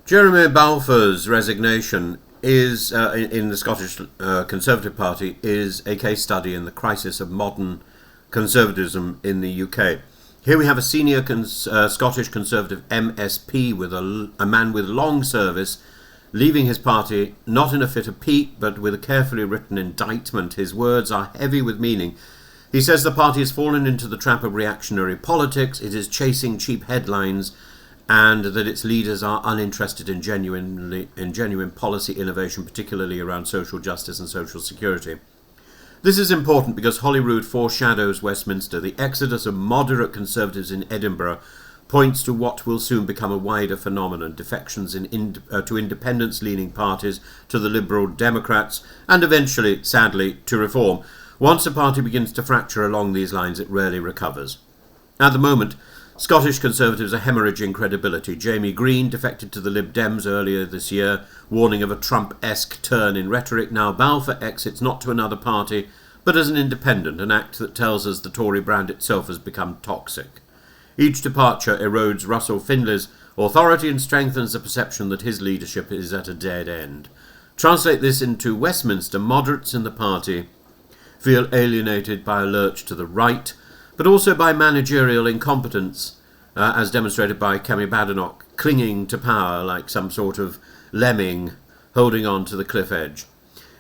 Jeremy Balfour's resignation is in the Scottish Conservative Party is a case study in the crisis of modern conservatism in the UK. Here we have a senior Scottish Conservative MSP with a man with long service leaving his party not in a fit of pique but with a carefully written indictment. His words are heavy with meaning. He says the party has fallen into the trap of reactionary politics, it is chasing cheap headlines, and that its leaders are uninterested in genuine policy innovation, particularly around social justice and social security. This is important because Holyrood foreshadows Westminster. The exodus of moderate Conservatives in Edinburgh points to what will soon become a wider phenomenon, defections to independence-leaning parties, to the Liberal Democrats, and eventually, sadly, to Reform. Once a party begins to fracture along these lines, it rarely recovers. At the moment, Scottish Conservatives are hemorrhaging credibility. Jamie Green defected to the Lib Dems earlier this year, warning of a Trump-esque turn in rhetoric. Now Balfour exits not to another party, but as an independent, an act that tells us the Tory brand itself has become toxic. Each departure erodes Russell Findlay's authority and strengthens the perception that his leadership is at a dead end. Translate this into Westminster. Moderates in the party feel alienated by a lurch to the right, but also by managerial incompetence, as demonstrated by Kemi Badenoch clinging to power like some sort of lemming holding on to the cliff edge.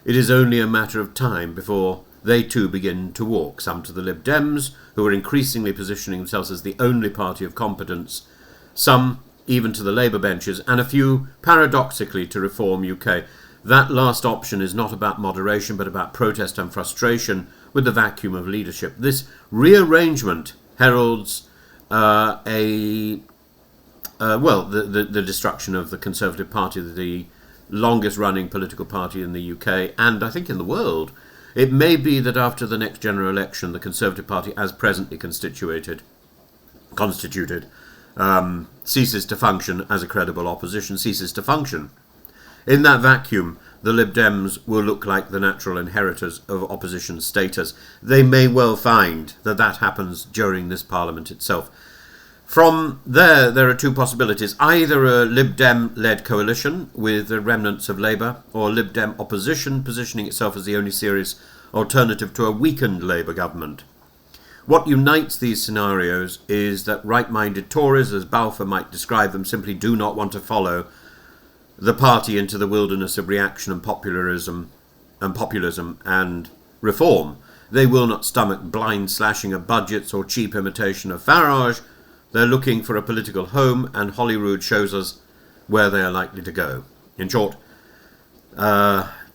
It is only a matter of time before they too begin to walk, some to the Lib Dems, who are increasingly positioning themselves as the only party of competence, some even to the Labour benches, and a few, paradoxically, to Reform UK. That last option is not about moderation, but about protest and frustration with the vacuum of leadership. This rearrangement heralds the destruction of the Conservative Party, the longest-running political party in the UK, and I think in the world. It may be that after the next general election, the Conservative Party, as presently constituted, ceases to function as a credible opposition, ceases to function. In that vacuum, the Lib Dems will look like the natural inheritors of opposition status. They may well find that that happens during this Parliament itself. From there are two possibilities. Either a Lib Dem-led coalition with the remnants of Labour, or Lib Dem opposition positioning itself as the only serious alternative to a weakened Labour government. What unites these scenarios is that right-minded Tories, as Balfour might describe them, simply do not want to follow the party into the wilderness of reaction and populism and reform. They will not stomach blind slashing of budgets or cheap imitation of Farage. They're looking for a political home, and Holyrood shows us where they are likely to go. In short,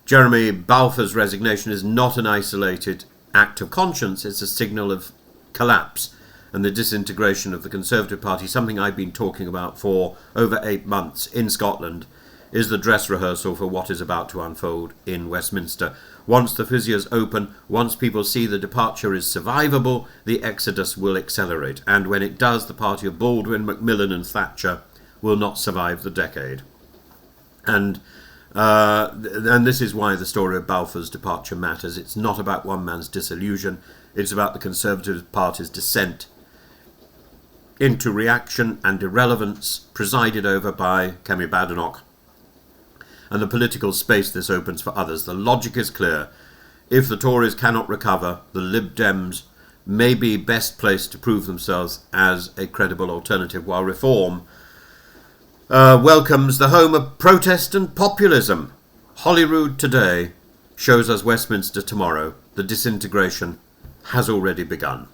Jeremy Balfour's resignation is not an isolated act of conscience, it's a signal of collapse and the disintegration of the Conservative Party. Something I've been talking about for over 8 months in Scotland is the dress rehearsal for what is about to unfold in Westminster. Once the fissures open, once people see the departure is survivable, the exodus will accelerate. And when it does, the party of Baldwin, Macmillan and Thatcher will not survive the decade. And this is why the story of Balfour's departure matters. It's not about one man's disillusion. It's about the Conservative Party's descent into reaction and irrelevance, presided over by Kemi Badenoch, and the political space this opens for others. The logic is clear. If the Tories cannot recover, the Lib Dems may be best placed to prove themselves as a credible alternative, while Reform welcomes the home of protest and populism. Holyrood today shows us Westminster tomorrow. The disintegration has already begun.